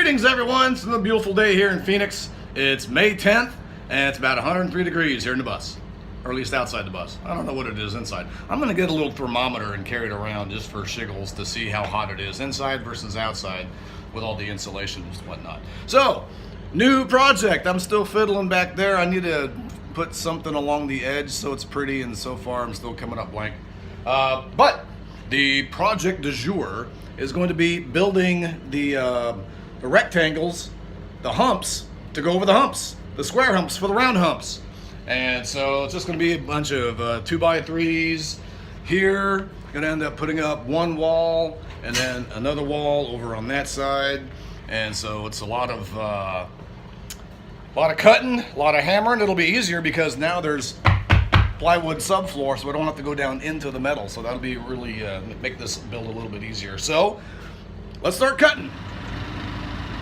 Greetings everyone, it's another beautiful day here in Phoenix. It's May 10th and it's about 103 degrees here in the bus. Or at least outside the bus. I don't know what it is inside. I'm gonna get a little thermometer and carry it around just for shiggles to see how hot it is inside versus outside with all the insulation and whatnot. So, new project. I'm still fiddling back there. I need to put something along the edge so it's pretty, and so far I'm still coming up blank. But the project du jour is going to be building the rectangles, the humps, to go over the humps, the square humps for the round humps. And so it's just going to be a bunch of 2x3s here. Going to end up putting up one wall and then another wall over on that side. And so it's a lot of cutting, a lot of hammering. It'll be easier because now there's plywood subfloor, so we don't have to go down into the metal. So that'll be really make this build a little bit easier. So let's start cutting.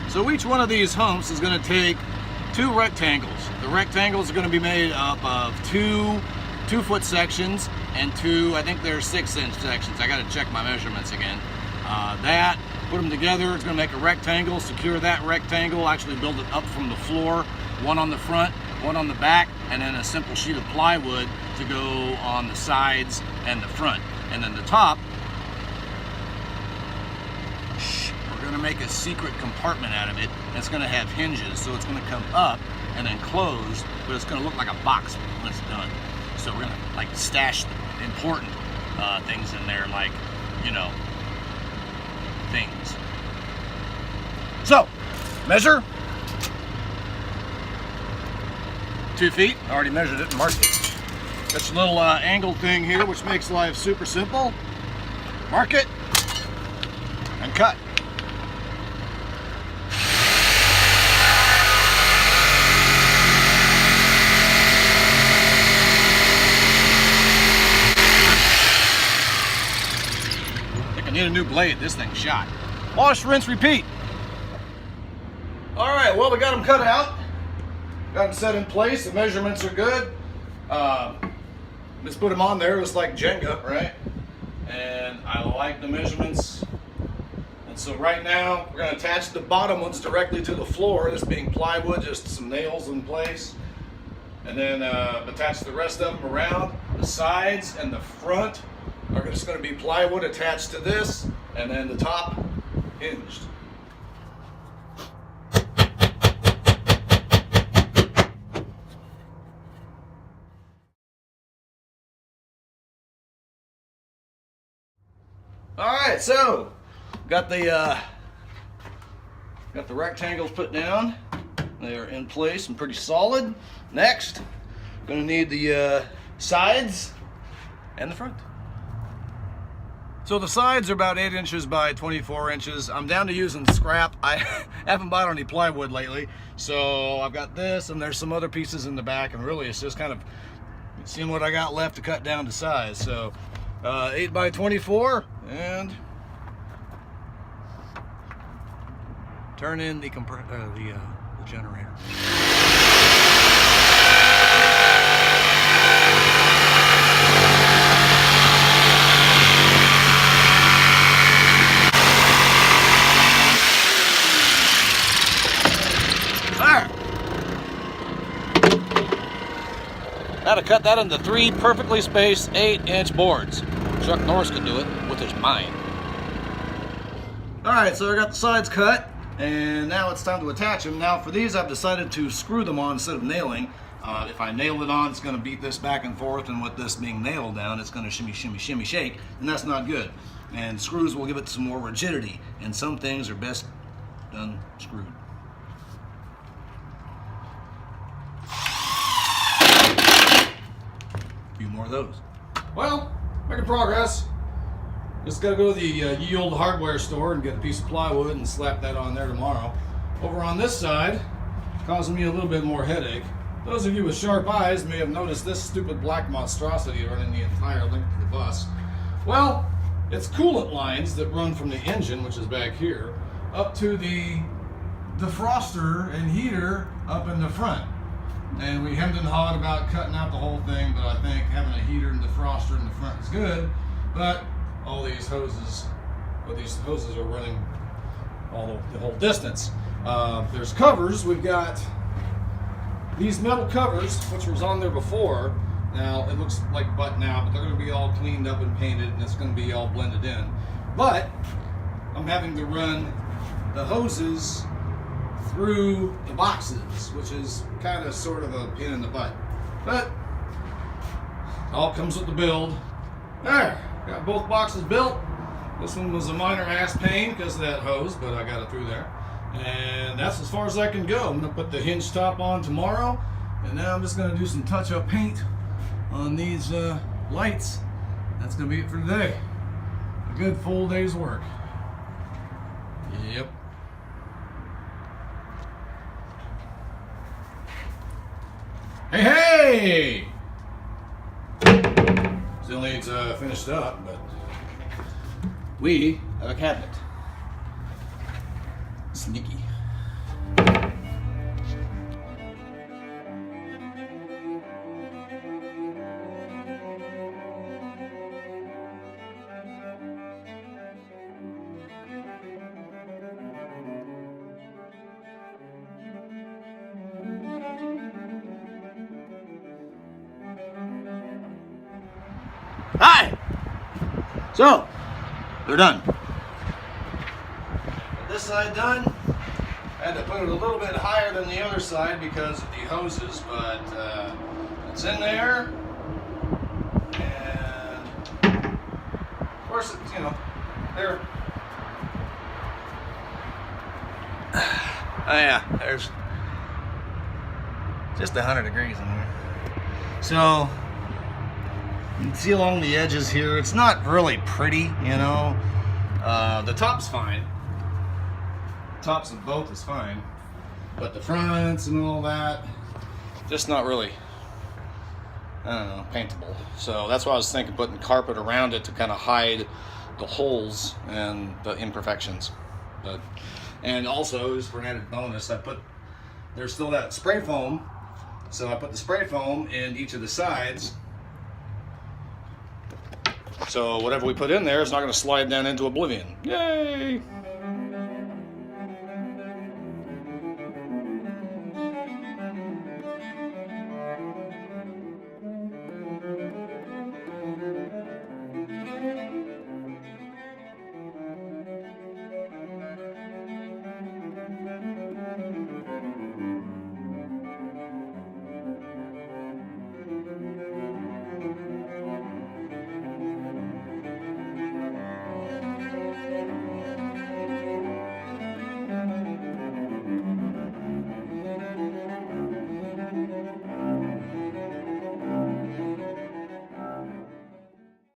So each one of these humps is going to take two rectangles. The rectangles are going to be made up of two 2-foot sections and two, I think they're 6-inch sections. I got to check my measurements again. Put them together, it's going to make a rectangle, secure that rectangle, actually build it up from the floor, one on the front, one on the back, and then a simple sheet of plywood to go on the sides and the front. And then the top, we're going to make a secret compartment out of it. It's going to have hinges, so it's going to come up and then close, but it's going to look like a box when it's done. So we're going to like stash the important things in there, like, you know, things. So, measure 2 feet. I already measured it and marked it. Got your little angle thing here, which makes life super simple. Mark it and cut. I need a new blade. This thing's shot. Wash, rinse, repeat. All right, well, we got them cut out. Got them set in place. The measurements are good. Let's put them on there. It's like Jenga, right? And I like the measurements. And so right now, we're going to attach the bottom ones directly to the floor. This being plywood, just some nails in place. And then attach the rest of them around. The sides and the front are just going to be plywood attached to this, and then the top hinged. All right, so got the rectangles put down. They are in place and pretty solid. Next, going to need the sides and the front. So the sides are about 8 inches by 24 inches. I'm down to using scrap. I haven't bought any plywood lately. So I've got this, and there's some other pieces in the back, and really it's just kind of seeing what I got left to cut down to size. So 8 by 24, and turn in the generator. Now to cut that into 3 perfectly spaced 8-inch boards. Chuck Norris could do it with his mind. Alright, so I got the sides cut, and now it's time to attach them. Now for these, I've decided to screw them on instead of nailing. If I nail it on, it's going to beat this back and forth, and with this being nailed down, it's going to shimmy, shimmy, shimmy, shake, and that's not good. And screws will give it some more rigidity, and some things are best done screwed. Few more of those. Well, making progress. Just gotta go to the ye olde hardware store and get a piece of plywood and slap that on there tomorrow. Over on this side, causing me a little bit more headache. Those of you with sharp eyes may have noticed this stupid black monstrosity running the entire length of the bus. Well, it's coolant lines that run from the engine, which is back here, up to the defroster and heater up in the front. And we hemmed and hawed about cutting out the whole thing, but I think having a heater and defroster in the front is good. But all these hoses, are running the whole distance. There's covers. We've got these metal covers, which was on there before. Now it looks like butt now, but they're going to be all cleaned up and painted, and it's going to be all blended in. But I'm having to run the hoses through the boxes, which is kind of sort of a pain in the butt. But all comes with the build. There, got both boxes built. This one was a minor ass pain because of that hose, but I got it through there. And that's as far as I can go. I'm going to put the hinge top on tomorrow, and now I'm just going to do some touch-up paint on these lights. That's going to be it for today. A good full day's work. Yep. Hey, hey! Still needs finished up, but we have a cabinet. Sneaky. Hi! So, they're done. This side done. I had to put it a little bit higher than the other side because of the hoses, but it's in there. And of course, it's, you know, there. Oh yeah, there's just 100 degrees in here. So you can see along the edges here, it's not really pretty, you know. The top's fine. Tops of both is fine, but the fronts and all that, just not really, I don't know, paintable. So that's why I was thinking putting carpet around it to kind of hide the holes and the imperfections. But, and also, just for an added bonus, there's still that spray foam, so I put the spray foam in each of the sides. So whatever we put in there is not going to slide down into oblivion. Yay!